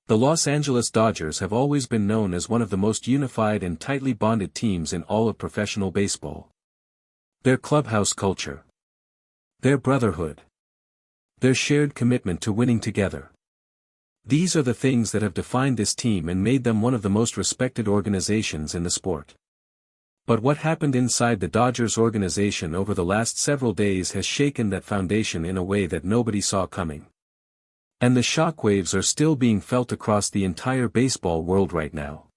The Los Angeles Dodgers have always been known as one of the most unified and tightly bonded teams in all of professional baseball. Their clubhouse culture, their brotherhood, their shared commitment to winning together. These are the things that have defined this team and made them one of the most respected organizations in the sport. But what happened inside the Dodgers organization over the last several days has shaken that foundation in a way that nobody saw coming. And the shockwaves are still being felt across the entire baseball world right now.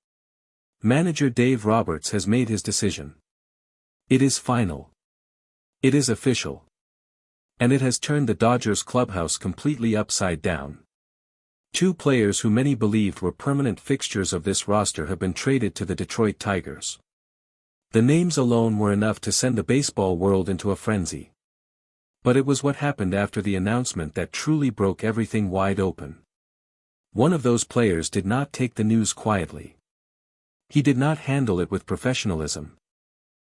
Manager Dave Roberts has made his decision. It is final. It is official. And it has turned the Dodgers clubhouse completely upside down. Two players who many believed were permanent fixtures of this roster have been traded to the Detroit Tigers. The names alone were enough to send the baseball world into a frenzy. But it was what happened after the announcement that truly broke everything wide open. One of those players did not take the news quietly. He did not handle it with professionalism.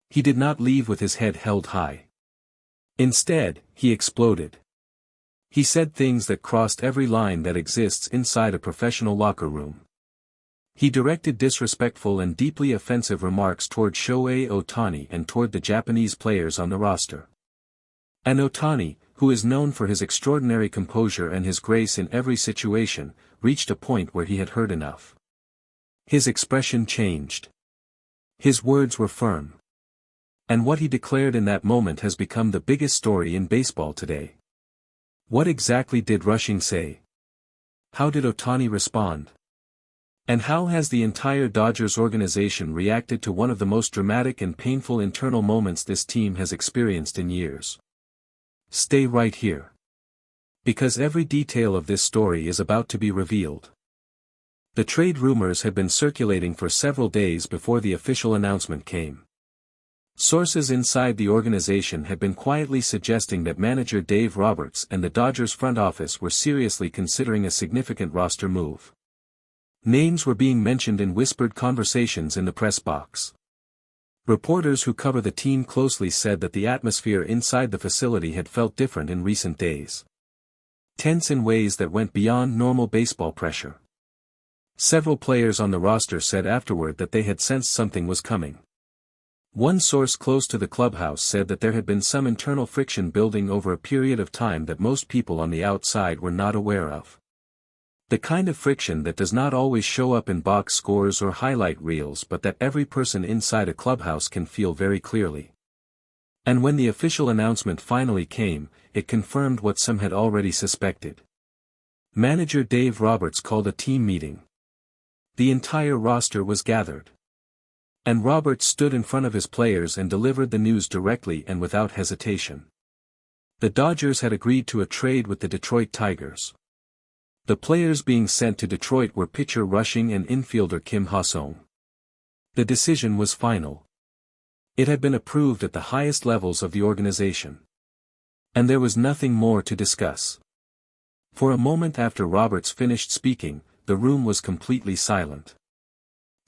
He did not leave with his head held high. Instead, he exploded. He said things that crossed every line that exists inside a professional locker room. He directed disrespectful and deeply offensive remarks toward Shohei Ohtani and toward the Japanese players on the roster. And Ohtani, who is known for his extraordinary composure and his grace in every situation, reached a point where he had heard enough. His expression changed. His words were firm. And what he declared in that moment has become the biggest story in baseball today. What exactly did Rushing say? How did Ohtani respond? And how has the entire Dodgers organization reacted to one of the most dramatic and painful internal moments this team has experienced in years? Stay right here. Because every detail of this story is about to be revealed. The trade rumors had been circulating for several days before the official announcement came. Sources inside the organization had been quietly suggesting that manager Dave Roberts and the Dodgers front office were seriously considering a significant roster move. Names were being mentioned in whispered conversations in the press box. Reporters who cover the team closely said that the atmosphere inside the facility had felt different in recent days. Tense in ways that went beyond normal baseball pressure. Several players on the roster said afterward that they had sensed something was coming. One source close to the clubhouse said that there had been some internal friction building over a period of time that most people on the outside were not aware of. The kind of friction that does not always show up in box scores or highlight reels but that every person inside a clubhouse can feel very clearly. And when the official announcement finally came, it confirmed what some had already suspected. Manager Dave Roberts called a team meeting. The entire roster was gathered. And Roberts stood in front of his players and delivered the news directly and without hesitation. The Dodgers had agreed to a trade with the Detroit Tigers. The players being sent to Detroit were pitcher Rushing and infielder Kim Ha-sung. The decision was final. It had been approved at the highest levels of the organization. And there was nothing more to discuss. For a moment after Roberts finished speaking, the room was completely silent.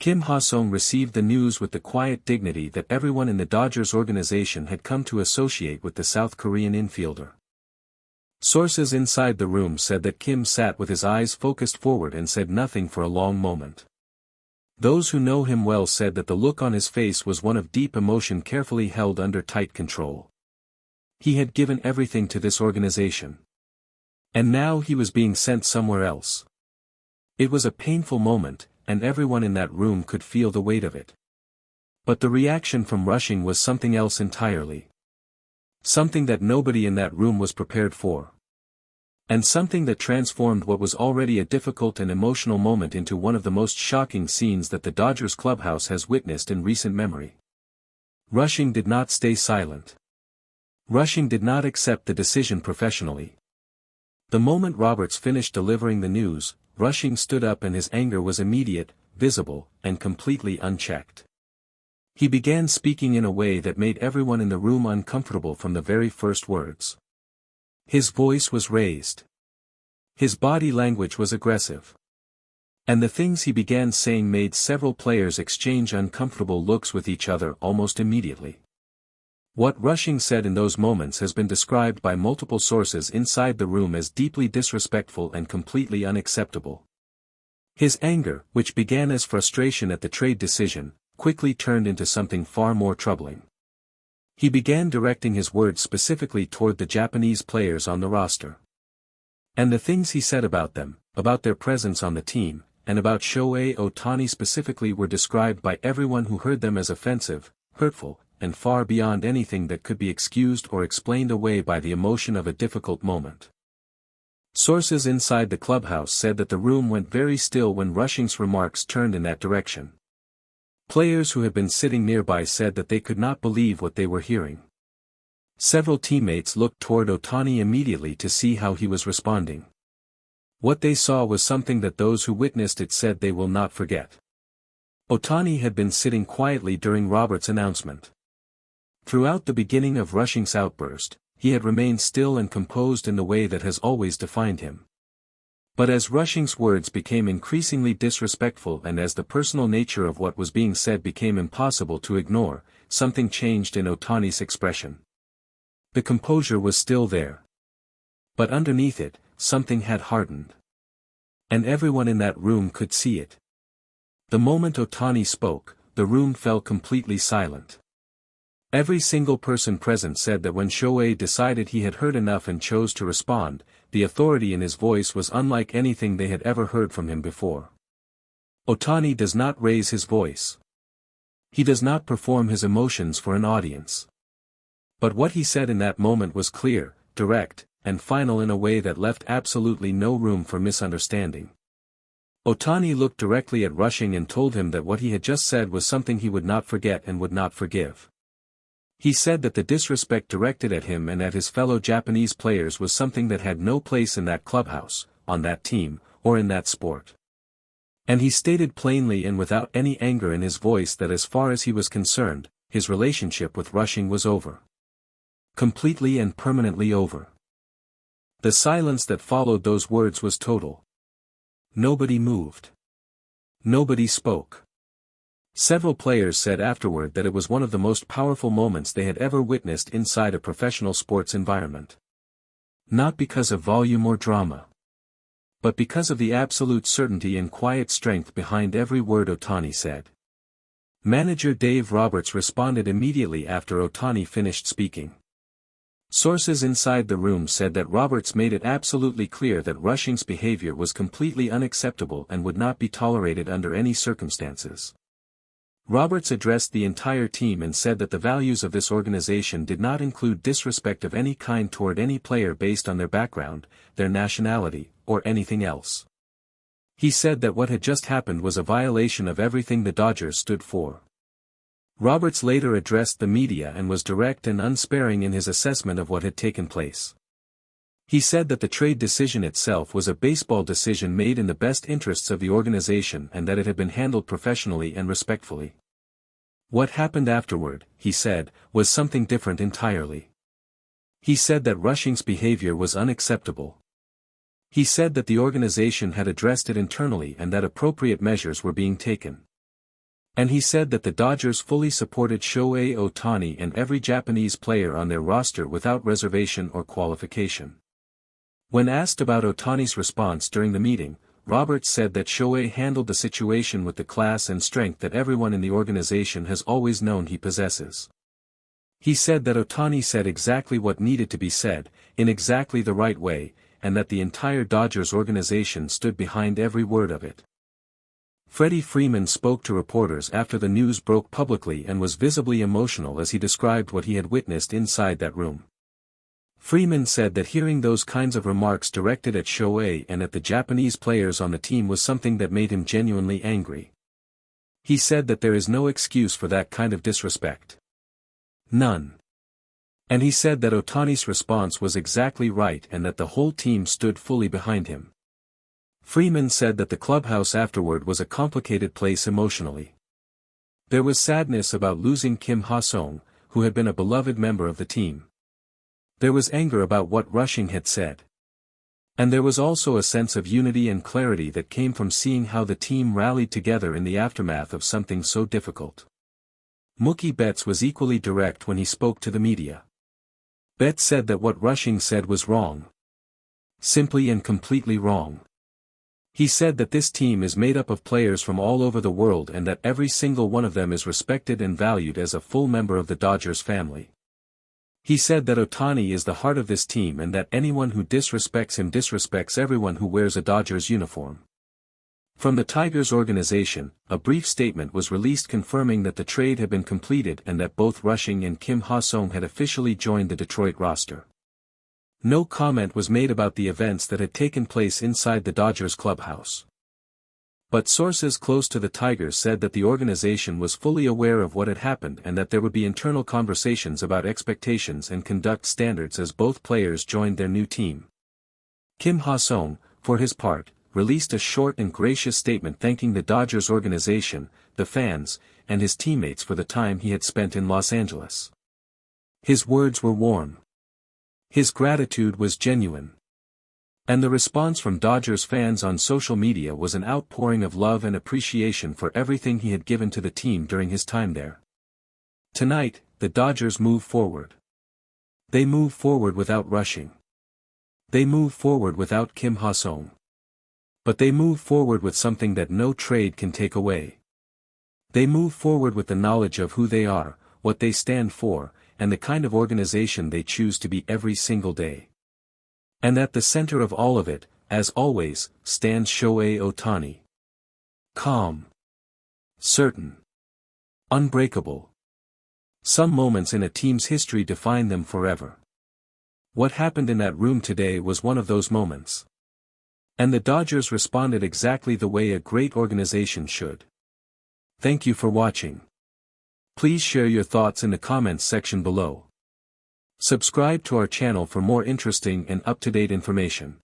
Kim Ha-sung received the news with the quiet dignity that everyone in the Dodgers organization had come to associate with the South Korean infielder. Sources inside the room said that Kim sat with his eyes focused forward and said nothing for a long moment. Those who know him well said that the look on his face was one of deep emotion carefully held under tight control. He had given everything to this organization. And now he was being sent somewhere else. It was a painful moment, and everyone in that room could feel the weight of it. But the reaction from Rushing was something else entirely. Something that nobody in that room was prepared for. And something that transformed what was already a difficult and emotional moment into one of the most shocking scenes that the Dodgers clubhouse has witnessed in recent memory. Rushing did not stay silent. Rushing did not accept the decision professionally. The moment Roberts finished delivering the news, Rushing stood up and his anger was immediate, visible, and completely unchecked. He began speaking in a way that made everyone in the room uncomfortable from the very first words. His voice was raised. His body language was aggressive. And the things he began saying made several players exchange uncomfortable looks with each other almost immediately. What Rushing said in those moments has been described by multiple sources inside the room as deeply disrespectful and completely unacceptable. His anger, which began as frustration at the trade decision, quickly turned into something far more troubling. He began directing his words specifically toward the Japanese players on the roster. And the things he said about them, about their presence on the team, and about Shohei Ohtani specifically were described by everyone who heard them as offensive, hurtful, and far beyond anything that could be excused or explained away by the emotion of a difficult moment. Sources inside the clubhouse said that the room went very still when Rushing's remarks turned in that direction. Players who had been sitting nearby said that they could not believe what they were hearing. Several teammates looked toward Ohtani immediately to see how he was responding. What they saw was something that those who witnessed it said they will not forget. Ohtani had been sitting quietly during Roberts' announcement. Throughout the beginning of Rushing's outburst, he had remained still and composed in the way that has always defined him. But as Rushing's words became increasingly disrespectful and as the personal nature of what was being said became impossible to ignore, something changed in Ohtani's expression. The composure was still there. But underneath it, something had hardened. And everyone in that room could see it. The moment Ohtani spoke, the room fell completely silent. Every single person present said that when Shohei decided he had heard enough and chose to respond, the authority in his voice was unlike anything they had ever heard from him before. Ohtani does not raise his voice. He does not perform his emotions for an audience. But what he said in that moment was clear, direct, and final in a way that left absolutely no room for misunderstanding. Ohtani looked directly at Rushing and told him that what he had just said was something he would not forget and would not forgive. He said that the disrespect directed at him and at his fellow Japanese players was something that had no place in that clubhouse, on that team, or in that sport. And he stated plainly and without any anger in his voice that as far as he was concerned, his relationship with Rushing was over. Completely and permanently over. The silence that followed those words was total. Nobody moved. Nobody spoke. Several players said afterward that it was one of the most powerful moments they had ever witnessed inside a professional sports environment. Not because of volume or drama, but because of the absolute certainty and quiet strength behind every word Ohtani said. Manager Dave Roberts responded immediately after Ohtani finished speaking. Sources inside the room said that Roberts made it absolutely clear that Rushing's behavior was completely unacceptable and would not be tolerated under any circumstances. Roberts addressed the entire team and said that the values of this organization did not include disrespect of any kind toward any player based on their background, their nationality, or anything else. He said that what had just happened was a violation of everything the Dodgers stood for. Roberts later addressed the media and was direct and unsparing in his assessment of what had taken place. He said that the trade decision itself was a baseball decision made in the best interests of the organization and that it had been handled professionally and respectfully. What happened afterward, he said, was something different entirely. He said that Rushing's behavior was unacceptable. He said that the organization had addressed it internally and that appropriate measures were being taken. And he said that the Dodgers fully supported Shohei Ohtani and every Japanese player on their roster without reservation or qualification. When asked about Ohtani's response during the meeting, Roberts said that Shohei handled the situation with the class and strength that everyone in the organization has always known he possesses. He said that Ohtani said exactly what needed to be said, in exactly the right way, and that the entire Dodgers organization stood behind every word of it. Freddie Freeman spoke to reporters after the news broke publicly and was visibly emotional as he described what he had witnessed inside that room. Freeman said that hearing those kinds of remarks directed at Shohei and at the Japanese players on the team was something that made him genuinely angry. He said that there is no excuse for that kind of disrespect. None. And he said that Ohtani's response was exactly right and that the whole team stood fully behind him. Freeman said that the clubhouse afterward was a complicated place emotionally. There was sadness about losing Kim Ha-sung, who had been a beloved member of the team. There was anger about what Rushing had said. And there was also a sense of unity and clarity that came from seeing how the team rallied together in the aftermath of something so difficult. Mookie Betts was equally direct when he spoke to the media. Betts said that what Rushing said was wrong. Simply and completely wrong. He said that this team is made up of players from all over the world and that every single one of them is respected and valued as a full member of the Dodgers family. He said that Ohtani is the heart of this team and that anyone who disrespects him disrespects everyone who wears a Dodgers uniform. From the Tigers organization, a brief statement was released confirming that the trade had been completed and that both Rushing and Kim Ha-sung had officially joined the Detroit roster. No comment was made about the events that had taken place inside the Dodgers clubhouse. But sources close to the Tigers said that the organization was fully aware of what had happened and that there would be internal conversations about expectations and conduct standards as both players joined their new team. Kim Ha-sung, for his part, released a short and gracious statement thanking the Dodgers organization, the fans, and his teammates for the time he had spent in Los Angeles. His words were warm. His gratitude was genuine. And the response from Dodgers fans on social media was an outpouring of love and appreciation for everything he had given to the team during his time there. Tonight, the Dodgers move forward. They move forward without Rushing. They move forward without Kim Ha-sung. But they move forward with something that no trade can take away. They move forward with the knowledge of who they are, what they stand for, and the kind of organization they choose to be every single day. And at the center of all of it, as always, stands Shohei Ohtani. Calm. Certain. Unbreakable. Some moments in a team's history define them forever. What happened in that room today was one of those moments. And the Dodgers responded exactly the way a great organization should. Thank you for watching. Please share your thoughts in the comments section below. Subscribe to our channel for more interesting and up-to-date information.